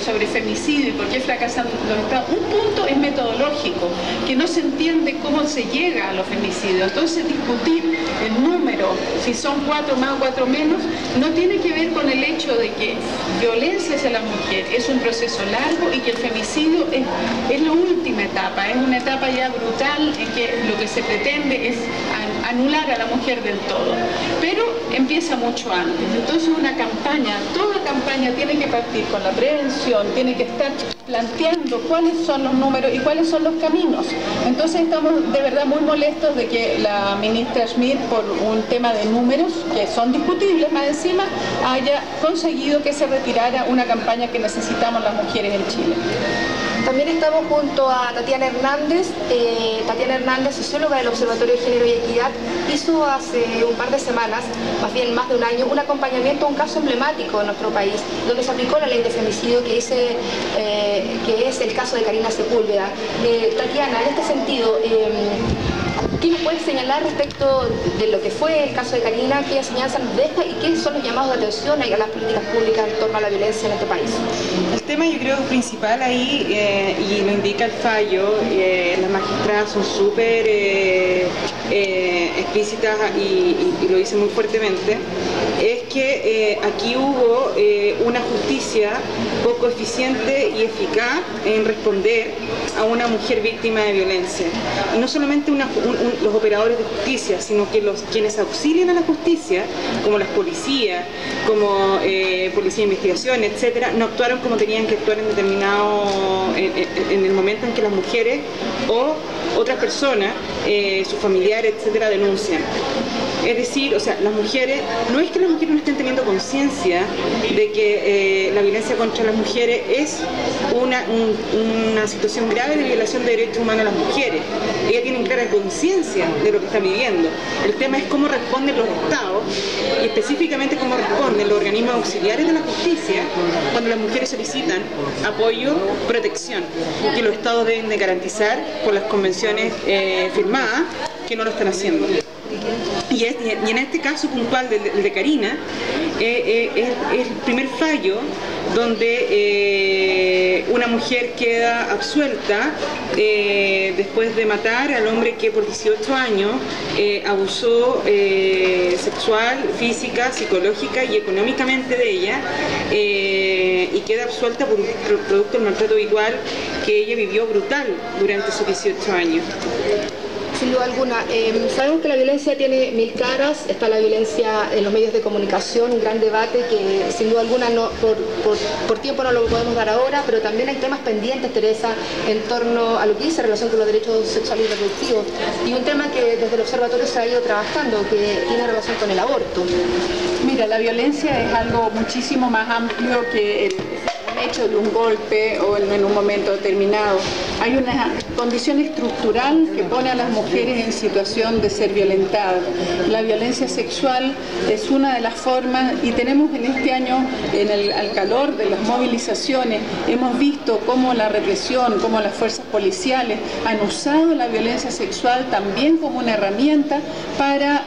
sobre femicidio y por qué fracasan los estados, un punto es metodológico, que no se entiende cómo se llega a los femicidios. Entonces discutir el número, si son 4 más o 4 menos, no tiene que ver con el hecho de que violencia hacia la mujer es un proceso largo y que el femicidio es la última etapa, es una etapa ya brutal en que lo que se pretende es anular a la mujer del todo, pero empieza mucho antes. Entonces una campaña, toda campaña tiene que partir con la prevención, tiene que estar planteando cuáles son los números y cuáles son los caminos. Entonces estamos de verdad muy molestos de que la ministra Schmid, por un tema de números que son discutibles más encima, haya conseguido que se retirara una campaña que necesitamos las mujeres en Chile. También estamos junto a Tatiana Hernández. Tatiana Hernández, socióloga del Observatorio de Género y Equidad, hizo hace un par de semanas, más bien más de un año, un acompañamiento a un caso emblemático en nuestro país, donde se aplicó la ley de femicidio, que es el caso de Karina Sepúlveda. Tatiana, en este sentido, ¿qué nos puedes señalar respecto de lo que fue el caso de Karina? ¿Qué enseñanza nos deja y qué son los llamados de atención a las políticas públicas en torno a la violencia en este país? El tema, yo creo, principal ahí, y lo indica el fallo, las magistradas son súper explícitas y lo dicen muy fuertemente, es que aquí hubo una justicia poco eficiente y eficaz en responder a una mujer víctima de violencia. Y no solamente los operadores de justicia, sino que quienes auxilian a la justicia, como las policías, como policía de investigación, etcétera, no actuaron como tenían que actuar en el momento en que las mujeres o otras personas, sus familiares, etcétera, denuncian. Es decir, o sea, las mujeres, no es que las mujeres no estén teniendo conciencia de que la violencia contra las mujeres es una situación grave de violación de derechos humanos a las mujeres. Ellas tienen clara conciencia de lo que están viviendo. El tema es cómo responden los estados y específicamente cómo responden los organismos auxiliares de la justicia cuando las mujeres solicitan apoyo, protección, que los estados deben de garantizar por las convenciones firmadas, que no lo están haciendo. Y en este caso puntual de Karina, es el primer fallo donde una mujer queda absuelta después de matar al hombre que por 18 años abusó sexual, física, psicológica y económicamente de ella, y queda absuelta por un producto del maltrato habitual que ella vivió brutal durante sus 18 años. Sin duda alguna. Sabemos que la violencia tiene 1000 caras, está la violencia en los medios de comunicación, un gran debate que sin duda alguna por tiempo no lo podemos dar ahora, pero también hay temas pendientes, Teresa, en torno a lo que dice en relación con los derechos sexuales y reproductivos, y un tema que desde el observatorio se ha ido trabajando, que tiene relación con el aborto. Mira, la violencia es algo muchísimo más amplio que el hecho de un golpe o en un momento determinado. Hay una condición estructural que pone a las mujeres en situación de ser violentadas. La violencia sexual es una de las formas, y tenemos en este año, al calor de las movilizaciones, hemos visto cómo la represión, cómo las fuerzas policiales han usado la violencia sexual también como una herramienta para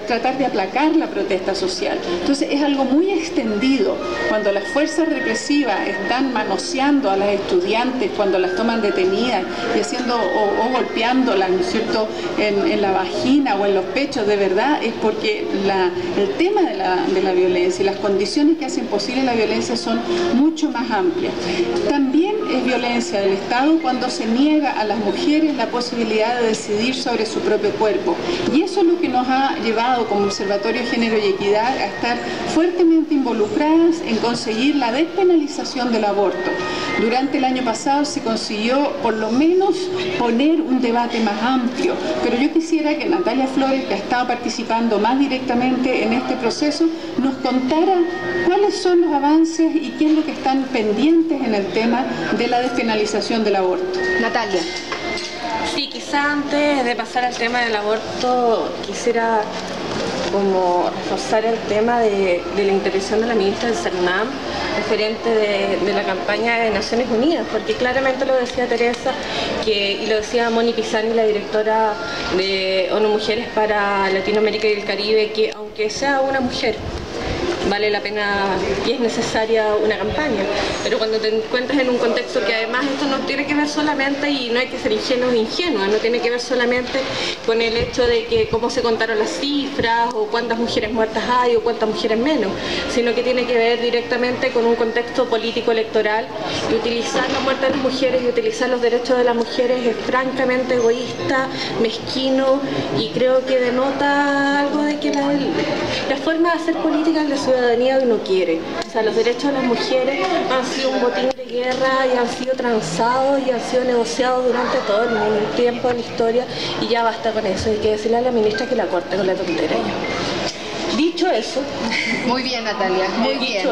tratar de aplacar la protesta social. Entonces es algo muy extendido. Cuando las fuerzas represivas están manoseando a las estudiantes, cuando las toman detenidas y haciendo o golpeándolas, ¿no es cierto?, en la vagina o en los pechos, de verdad es porque el tema de la violencia y las condiciones que hacen posible la violencia son mucho más amplias. También es violencia del Estado cuando se niega a las mujeres la posibilidad de decidir sobre su propio cuerpo, y eso es lo que nos ha llevado como Observatorio de Género y Equidad a estar fuertemente involucradas en conseguir la despenalización del aborto. Durante el año pasado se consiguió por lo menos poner un debate más amplio, pero yo quisiera que Natalia Flores, que ha estado participando más directamente en este proceso, nos contara cuáles son los avances y qué es lo que están pendientes en el tema de la despenalización del aborto. Natalia. Sí, quizá antes de pasar al tema del aborto quisiera como reforzar el tema de la intervención de la ministra del CERNAM referente de la campaña de Naciones Unidas, porque claramente lo decía Teresa y lo decía Moni Pisani, la directora de ONU Mujeres para Latinoamérica y el Caribe, que aunque sea una mujer vale la pena y es necesaria una campaña. Pero cuando te encuentras en un contexto que además esto no tiene que ver solamente, y no hay que ser ingenuos e ingenuas, no tiene que ver solamente con el hecho de que cómo se contaron las cifras o cuántas mujeres muertas hay o cuántas mujeres menos, sino que tiene que ver directamente con un contexto político electoral, y utilizar la muerte de las mujeres y utilizar los derechos de las mujeres es francamente egoísta, mezquino, y creo que denota algo de que la forma de hacer política en la ciudadanía uno quiere. O sea, los derechos de las mujeres han sido un botín de guerra y han sido transados y han sido negociados durante todo el tiempo de la historia, y ya basta con eso. Hay que decirle a la ministra que la corte con la tontera ya. Dicho eso, muy bien, Natalia, muy bien.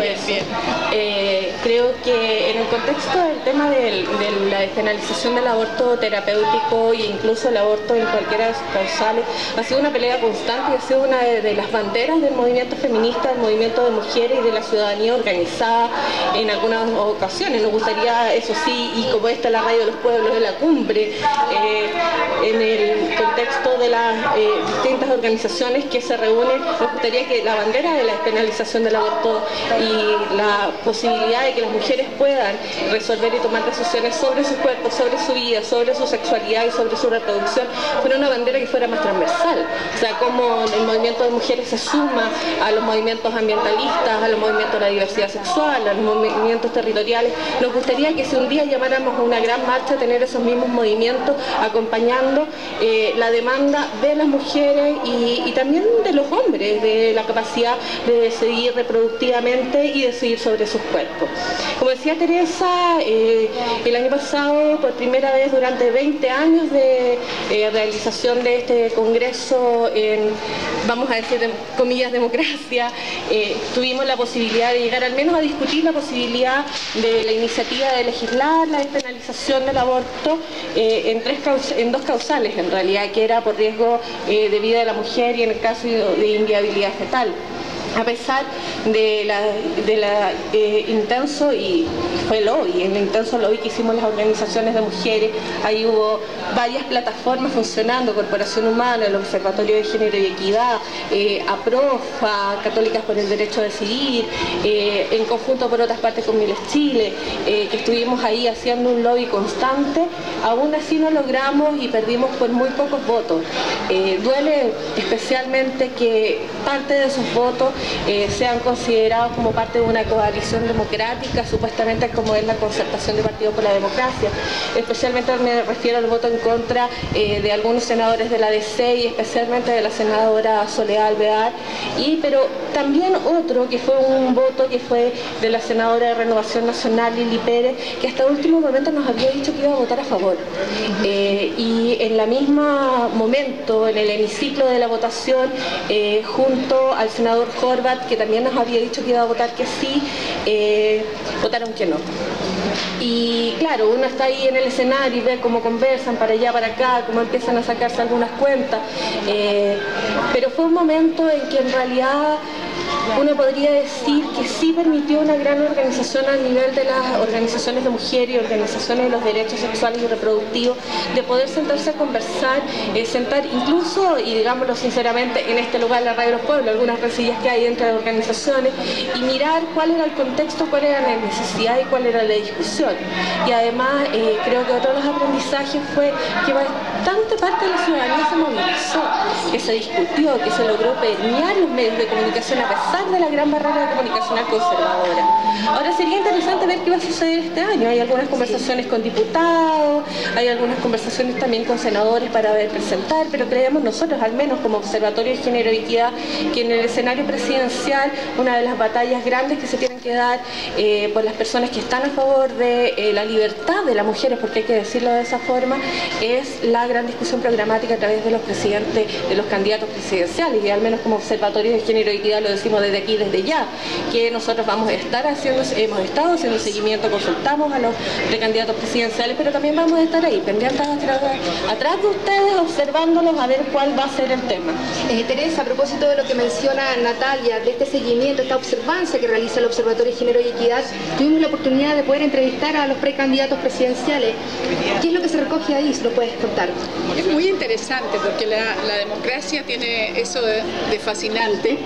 Creo que en el contexto del tema de la despenalización del aborto terapéutico e incluso el aborto en cualquiera de sus causales, ha sido una pelea constante y ha sido una de las banderas del movimiento feminista, del movimiento de mujeres y de la ciudadanía organizada en algunas ocasiones. Nos gustaría, eso sí, y como esta la Radio de los Pueblos de la Cumbre, en el contexto de las distintas organizaciones que se reúnen, nos gustaría que la bandera de la despenalización del aborto y la posibilidad de que las mujeres puedan resolver y tomar decisiones sobre su cuerpo, sobre su vida, sobre su sexualidad y sobre su reproducción fuera una bandera que fuera más transversal. O sea, como el movimiento de mujeres se suma a los movimientos ambientalistas, a los movimientos de la diversidad sexual, a los movimientos territoriales. Nos gustaría que si un día llamáramos a una gran marcha, tener esos mismos movimientos acompañando la demanda de las mujeres y también de los hombres, de la capacidad de decidir reproductivamente y decidir sobre sus cuerpos. Como decía Teresa, el año pasado, por primera vez durante 20 años de realización de este congreso en, vamos a decir, comillas, democracia, tuvimos la posibilidad de llegar al menos a discutir la posibilidad de la iniciativa de legislar la despenalización del aborto en dos causales, en realidad, que era por riesgo de vida de la mujer y en el caso de inviabilidad fetal. A pesar de la intenso, y fue lobby, el intenso lobby que hicimos las organizaciones de mujeres, ahí hubo varias plataformas funcionando, Corporación Humana, el Observatorio de Género y Equidad, APROFA, Católicas por el Derecho a Decidir, en conjunto por otras partes con Miles Chile, que estuvimos ahí haciendo un lobby constante. Aún así no logramos y perdimos por muy pocos votos. Duele especialmente que parte de esos votos sean considerados como parte de una coalición democrática, supuestamente como es la Concertación de Partidos por la Democracia. Especialmente me refiero al voto en contra de algunos senadores de la DC y especialmente de la senadora Soledad Alvear, pero también otro que fue un voto que fue de la senadora de Renovación Nacional, Lili Pérez, que hasta el último momento nos había dicho que iba a votar a favor. Y en la misma momento, en el hemiciclo de la votación, junto al senador Horvat, que también nos había dicho que iba a votar que sí, votaron que no. Y claro, uno está ahí en el escenario y ve cómo conversan para allá, para acá, cómo empiezan a sacarse algunas cuentas, pero fue un momento en que en realidad uno podría decir que sí permitió una gran organización a nivel de las organizaciones de mujeres y organizaciones de los derechos sexuales y reproductivos, de poder sentarse a conversar, sentar incluso, y digámoslo sinceramente, en este lugar, la Radio de los Pueblos, algunas resillas que hay entre las organizaciones, y mirar cuál era el contexto, cuál era la necesidad y cuál era la discusión. Y además creo que otro de los aprendizajes fue que bastante parte de la ciudadanía se movilizó, que se discutió, que se logró permear los medios de comunicación a pesar de la gran barrera comunicacional conservadora. Ahora sería interesante ver qué va a suceder este año. Hay algunas conversaciones con diputados, hay algunas conversaciones también con senadores para ver presentar, pero creemos nosotros, al menos como Observatorio de Género y Equidad, que en el escenario presidencial una de las batallas grandes que se tienen que dar por las personas que están a favor de la libertad de las mujeres, porque hay que decirlo de esa forma, es la gran discusión programática a través de los presidentes, de los candidatos presidenciales, y al menos como Observatorio de Género y Equidad lo decimos desde aquí, desde ya, que nosotros vamos a estar haciendo, hemos estado haciendo seguimiento, consultamos a los precandidatos presidenciales, pero también vamos a estar ahí, pendientes atrás de ustedes, observándolos a ver cuál va a ser el tema. Teresa, a propósito de lo que menciona Natalia, de este seguimiento, esta observancia que realiza el Observatorio Observatorio de Género y Equidad, tuvimos la oportunidad de poder entrevistar a los precandidatos presidenciales. ¿Qué es lo que se recoge ahí? ¿Se lo puedes contar? Es muy interesante porque la democracia tiene eso de fascinante.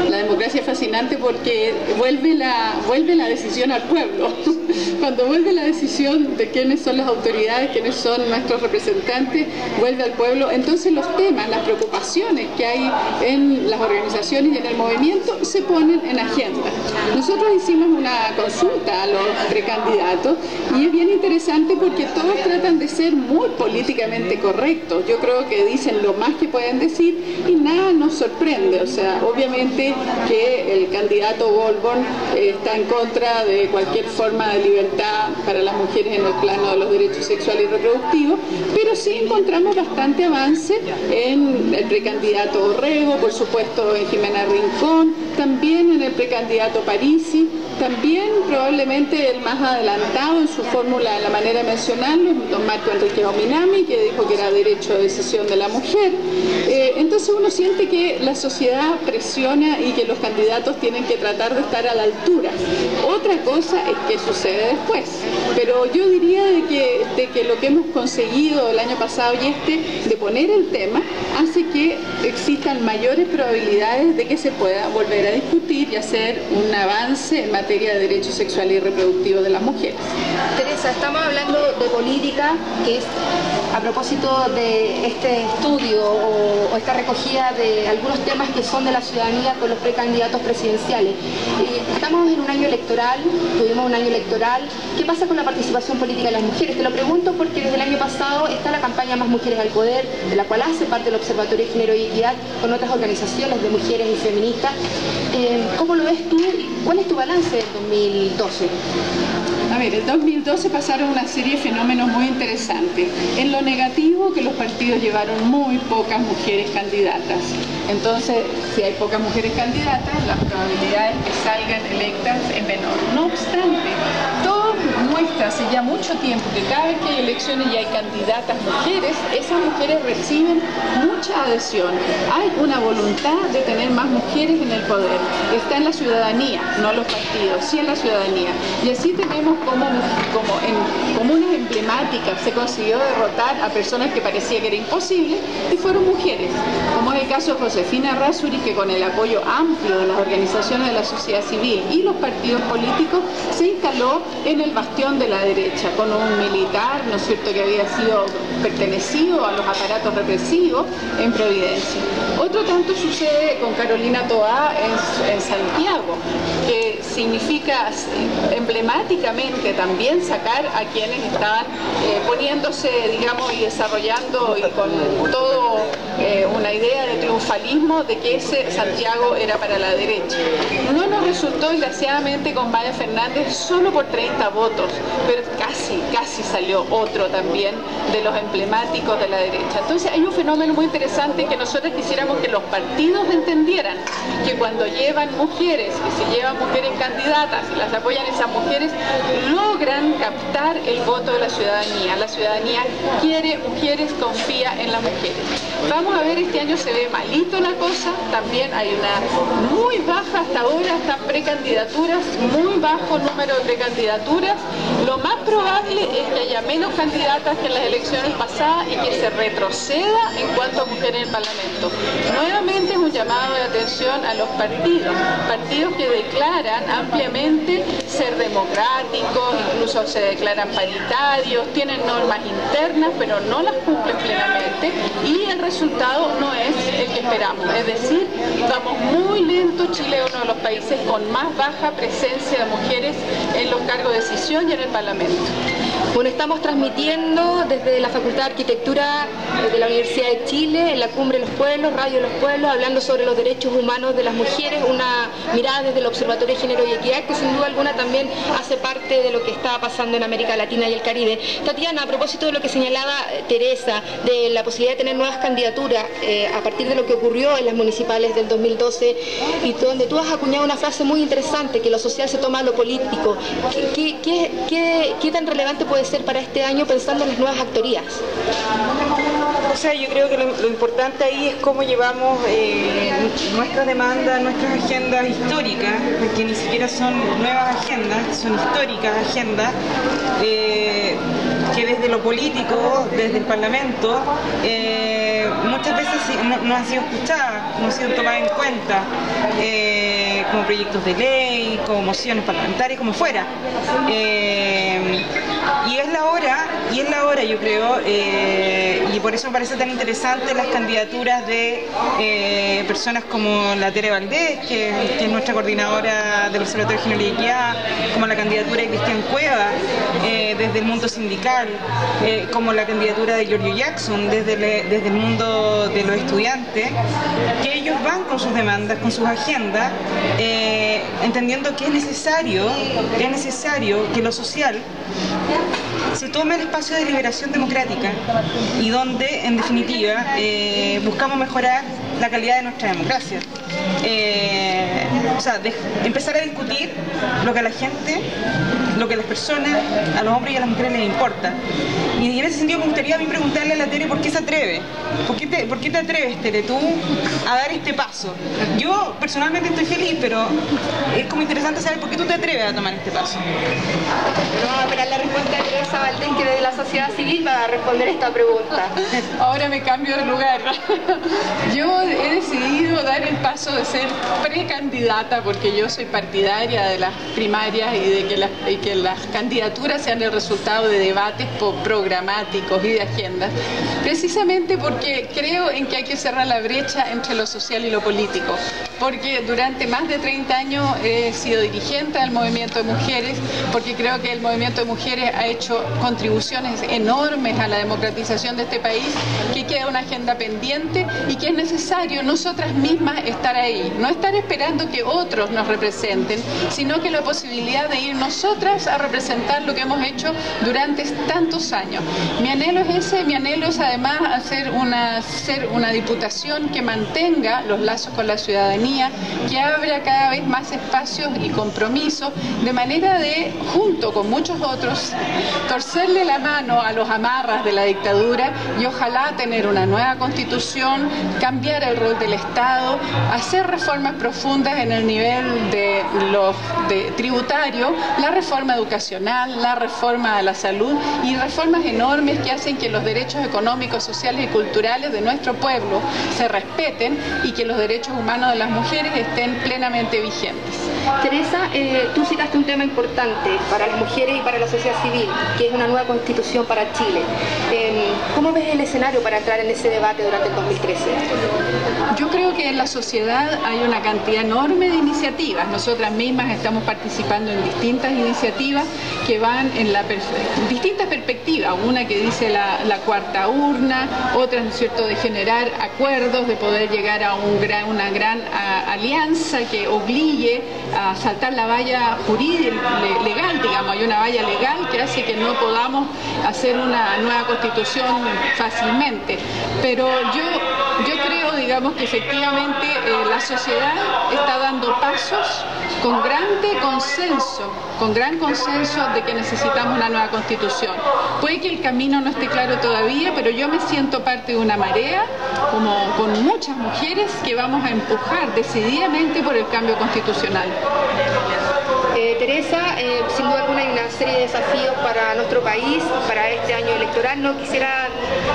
La democracia es fascinante porque vuelve la decisión al pueblo. Cuando vuelve la decisión de quiénes son las autoridades, quiénes son nuestros representantes, vuelve al pueblo. Entonces los temas, las preocupaciones que hay en las organizaciones y en el movimiento se ponen en agenda. Nosotros hicimos una consulta a los precandidatos y es bien interesante porque todos tratan de ser muy políticamente correctos. Yo creo que dicen lo más que pueden decir y nada nos sorprende. O sea, obviamente que el candidato Goldborn está en contra de cualquier forma de libertad para las mujeres en el plano de los derechos sexuales y reproductivos, pero sí encontramos bastante avance en el precandidato Orrego, por supuesto en Jimena Rincón, también en el precandidato Parisi, también probablemente el más adelantado en su fórmula, en la manera de mencionarlo, don Marco Enrique Ominami, que dijo que era derecho de decisión de la mujer. Entonces uno siente que la sociedad presiona y que los candidatos tienen que tratar de estar a la altura. Otra cosa es qué sucede después, pero yo diría de que lo que hemos conseguido el año pasado y de poner el tema, hace que existan mayores probabilidades de que se pueda volver a discutir y hacer un avance en materia de derechos sexuales y reproductivos de las mujeres. Teresa, estamos hablando de política, que es a propósito de este estudio o esta recogida de algunos temas que son de la ciudadanía con los precandidatos presidenciales. Estamos en un año electoral, tuvimos un año electoral. ¿Qué pasa con la participación política de las mujeres? Te lo pregunto porque desde el año pasado está la campaña Más Mujeres al Poder, de la cual hace parte el Observatorio de Género y Equidad, con otras organizaciones de mujeres y feministas. ¿Cómo lo ves tú? ¿Cuál es tu balance del 2012? A ver, el 2012 pasaron una serie de fenómenos muy interesantes. En lo negativo, que los partidos llevaron muy pocas mujeres candidatas. Entonces, si hay pocas mujeres candidatas, las probabilidades de que salgan electas es menor. No obstante, todo muestra hace ya mucho tiempo que cada vez que hay elecciones y hay candidatas mujeres, esas mujeres reciben mucha adhesión. Hay una voluntad de tener más mujeres en el poder. Está en la ciudadanía, no los partidos, sí en la ciudadanía. Y así tenemos como en comunas emblemáticas se consiguió derrotar a personas que parecía que era imposible y fueron mujeres, como es el caso de Josefina Razzuri, que con el apoyo amplio de las organizaciones de la sociedad civil y los partidos políticos se instaló en el bastión de la derecha, con un militar, ¿no es cierto?, que había sido pertenecido a los aparatos represivos en Providencia. Otro tanto sucede con Carolina Toá en Santiago, que significa emblemáticamente también sacar a quienes estaban poniéndose, digamos, y desarrollando y con todo una idea de triunfalismo de que ese Santiago era para la derecha. No nos resultó, desgraciadamente, con Maya Fernández solo por 30 votos, pero casi salió otro también de los emblemáticos de la derecha. Entonces hay un fenómeno muy interesante que nosotros quisiéramos que los partidos entendieran, que cuando llevan mujeres, que se llevan mujeres candidatas y las apoyan esas mujeres, logran captar el voto de la ciudadanía. La ciudadanía quiere mujeres, confía en las mujeres. Vamos a ver, este año se ve malito la cosa, también hay una muy baja hasta ahora, están precandidaturas, muy bajo número de precandidaturas. Lo más probable es que haya menos candidatas que en las elecciones pasadas y que se retroceda en cuanto a mujeres en el Parlamento. Nuevamente es un llamado de atención a los partidos que declaran ampliamente ser democráticos, incluso se declaran paritarios, tienen normas internas, pero no las cumplen plenamente y el resultado no es el que esperamos. Es decir, vamos muy lento. Chile es uno de los países con más baja presencia de mujeres en los cargos de decisión y en el Parlamento. Bueno, estamos transmitiendo desde la Facultad de Arquitectura de la Universidad de Chile, en la Cumbre de los Pueblos, Radio de los Pueblos, hablando sobre los derechos humanos de las mujeres, una mirada desde el Observatorio de Género y Equidad, que sin duda alguna también hace parte de lo que está pasando en América Latina y el Caribe. Tatiana, a propósito de lo que señalaba Teresa, de la posibilidad de tener nuevas candidaturas a partir de lo que ocurrió en las municipales del 2012, y donde tú has acuñado una frase muy interesante, que lo social se toma a lo político. ¿Qué tan relevante puede ser para este año pensando en las nuevas actorías? O sea, yo creo que lo importante ahí es cómo llevamos nuestras demandas, nuestras agendas históricas, que ni siquiera son nuevas agendas, son históricas agendas, que desde lo político, desde el Parlamento, muchas veces no han sido escuchadas, no han sido tomadas en cuenta, como proyectos de ley, como mociones parlamentarias, como fuera. Y es la hora, yo creo, y por eso me parece tan interesante las candidaturas de personas como la Tere Valdés, que es nuestra coordinadora del Observatorio de Género y Equidad, como la candidatura de Cristian Cueva, desde el mundo sindical, como la candidatura de Giorgio Jackson, desde el mundo de los estudiantes, que ellos van con sus demandas, con sus agendas, entendiendo que es necesario que lo social se tome el espacio de liberación democrática y donde, en definitiva, buscamos mejorar la calidad de nuestra democracia. O sea, empezar a discutir lo que a la gente, lo que a las personas, a los hombres y a las mujeres les importa. Y en ese sentido me gustaría a mí preguntarle a la Tere por qué se atreve. ¿Por qué te atreves, Tere, tú a dar este paso? Yo personalmente estoy feliz, pero es como interesante saber por qué tú te atreves a tomar este paso. Vamos a esperar la respuesta de Teresa Valdés, que desde la sociedad civil va a responder esta pregunta. Ahora me cambio de lugar. Yo he decidido dar el paso de ser precandidata porque yo soy partidaria de las primarias y de que las candidaturas sean el resultado de debates programáticos y de agendas, precisamente porque creo en que hay que cerrar la brecha entre lo social y lo político, porque durante más de 30 años he sido dirigente del movimiento de mujeres, porque creo que el movimiento de mujeres ha hecho contribuciones enormes a la democratización de este país, que queda una agenda pendiente y que es necesario nosotras mismas estar ahí, no estar esperando que otros nos representen, sino que la posibilidad de ir nosotras a representar lo que hemos hecho durante tantos años. Mi anhelo es ese, mi anhelo es además ser una diputación que mantenga los lazos con la ciudadanía, que abra cada vez más espacios y compromisos, de manera de, junto con muchos otros, torcerle la mano a los amarras de la dictadura y ojalá tener una nueva constitución, cambiar el rol del Estado, hacer reformas profundas en el nivel de tributario, la reforma educacional, la reforma de la salud y reformas enormes que hacen que los derechos económicos, sociales y culturales de nuestro pueblo se respeten y que los derechos humanos de las mujeres estén plenamente vigentes. Teresa, tú citaste un tema importante para las mujeres y para la sociedad civil, que es una nueva constitución para Chile. ¿Cómo ves el escenario para entrar en ese debate durante el 2013? Yo creo que en la sociedad hay una cantidad enorme de iniciativas. Nosotras mismas estamos participando en distintas iniciativas que van en distintas perspectivas. Una que dice la cuarta urna, otra, ¿no es cierto?, de generar acuerdos, de poder llegar a una gran alianza que obligue a saltar la valla jurídica, legal, digamos. Hay una valla legal que hace que no podamos hacer una nueva constitución fácilmente. Pero yo creo, digamos, que efectivamente la sociedad está dando pasos con gran consenso de que necesitamos una nueva constitución. Puede que el camino no esté claro todavía, pero yo me siento parte de una marea, con muchas mujeres, que vamos a empujar decididamente por el cambio constitucional. Teresa, sin duda alguna hay una serie de desafíos para nuestro país, para este año electoral. No quisiera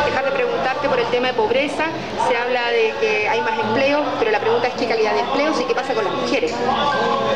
dejar de preguntarte por el tema de pobreza. Se habla de que hay más empleos, pero la pregunta es qué calidad de empleos y qué pasa con las mujeres.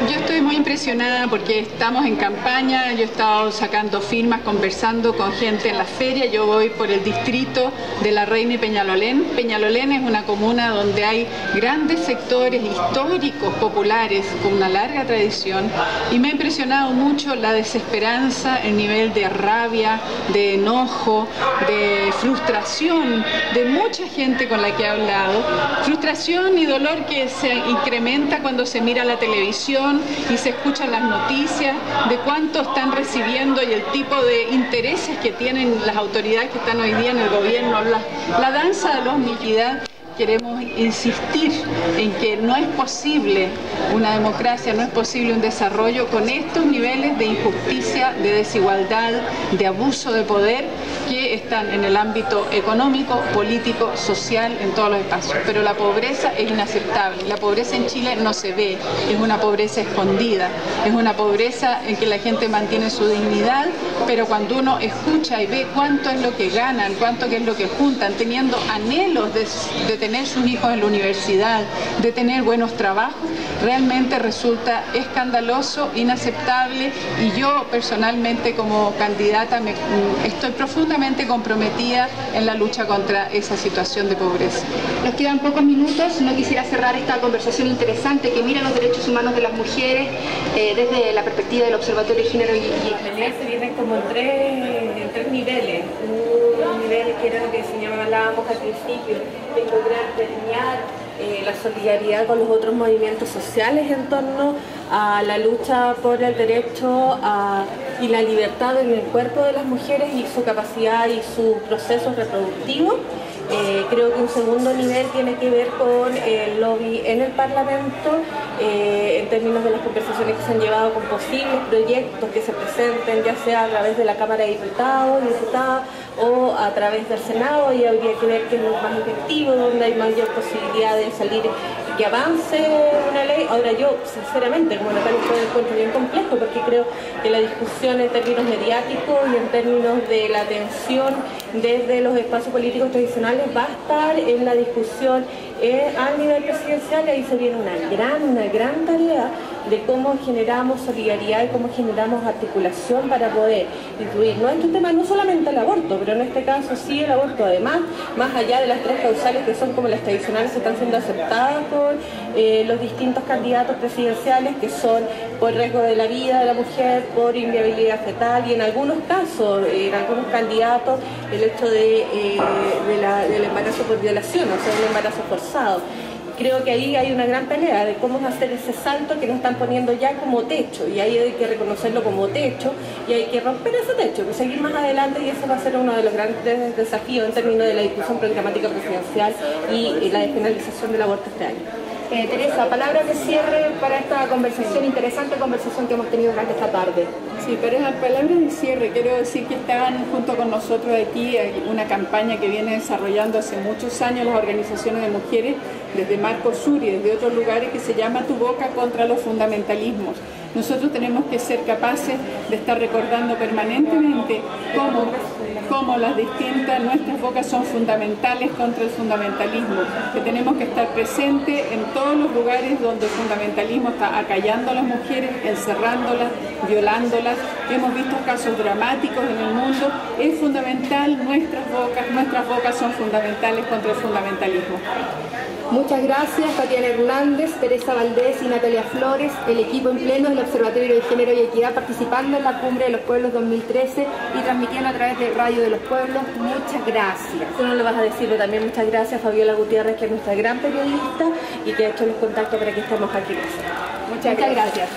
Yo estoy muy impresionada porque estamos en campaña, yo he estado sacando firmas, conversando con gente en la feria. Yo voy por el distrito de La Reina y Peñalolén. Peñalolén es una comuna donde hay grandes sectores históricos, populares, con una larga tradición, y me ha impresionado mucho la desesperanza, el nivel de rabia, de enojo, de frustración de mucha gente con la que he hablado, frustración y dolor que se incrementa cuando se mira la televisión y se escuchan las noticias de cuánto están recibiendo y el tipo de intereses que tienen las autoridades que están hoy día en el gobierno. La danza de la omnidad. Queremos insistir en que no es posible una democracia, no es posible un desarrollo con estos niveles de injusticia, de desigualdad, de abuso de poder que que están en el ámbito económico, político, social, en todos los espacios. Pero la pobreza es inaceptable. La pobreza en Chile no se ve, es una pobreza escondida, es una pobreza en que la gente mantiene su dignidad, pero cuando uno escucha y ve cuánto es lo que ganan, cuánto es lo que juntan, teniendo anhelos de tener sus hijos en la universidad, de tener buenos trabajos, realmente resulta escandaloso, inaceptable, y yo personalmente como candidata estoy profundamente comprometida en la lucha contra esa situación de pobreza. Nos quedan pocos minutos, no quisiera cerrar esta conversación interesante que mira los derechos humanos de las mujeres desde la perspectiva del Observatorio de Género y Equidad. Se vienen como en tres niveles. Un nivel que era lo que señalábamos al principio, de lograr delinear la solidaridad con los otros movimientos sociales en torno a la lucha por el derecho y la libertad en el cuerpo de las mujeres y su capacidad y su proceso reproductivo. Creo que un segundo nivel tiene que ver con el lobby en el Parlamento, en términos de las conversaciones que se han llevado con posibles proyectos que se presenten, ya sea a través de la Cámara de Diputados y Diputadas o a través del Senado, y habría que ver qué es lo más efectivo, donde hay mayor posibilidad de salir y que avance una ley. Ahora yo, sinceramente, como Natalia, esto lo encuentro bien complejo, porque creo que la discusión en términos mediáticos y en términos de la atención desde los espacios políticos tradicionales va a estar en la discusión a nivel presidencial, y ahí se viene una gran tarea de cómo generamos solidaridad y cómo generamos articulación para poder incluir no este tema, no solamente el aborto, pero en este caso sí el aborto, además, más allá de las tres causales que son como las tradicionales que están siendo aceptadas por los distintos candidatos presidenciales, que son por riesgo de la vida de la mujer, por inviabilidad fetal, y en algunos casos, en algunos candidatos, el hecho del embarazo por violación, o sea, un embarazo forzado. Creo que ahí hay una gran pelea de cómo hacer ese salto que nos están poniendo ya como techo, y ahí hay que reconocerlo como techo y hay que romper ese techo, que seguir más adelante, y ese va a ser uno de los grandes desafíos en términos de la discusión programática presidencial y la despenalización del aborto este año. Teresa, palabras de cierre para esta conversación, interesante conversación que hemos tenido durante esta tarde. Sí, para las palabras de cierre quiero decir que están junto con nosotros aquí una campaña que viene desarrollando hace muchos años las organizaciones de mujeres desde Marco Sur y desde otros lugares, que se llama Tu Boca contra los fundamentalismos. Nosotros tenemos que ser capaces de estar recordando permanentemente cómo nuestras bocas son fundamentales contra el fundamentalismo, que tenemos que estar presentes en todos los lugares donde el fundamentalismo está acallando a las mujeres, encerrándolas, violándolas. Hemos visto casos dramáticos en el mundo. Es fundamental, nuestras bocas son fundamentales contra el fundamentalismo. Muchas gracias, Tatiana Hernández, Teresa Valdés y Natalia Flores, el equipo en pleno del Observatorio de Género y Equidad, participando en la Cumbre de los Pueblos 2013 y transmitiendo a través de Radio de los Pueblos. Muchas gracias. Tú no lo vas a decir, pero también muchas gracias a Fabiola Gutiérrez, que es nuestra gran periodista y que ha hecho los contactos para que estemos aquí. Muchas gracias.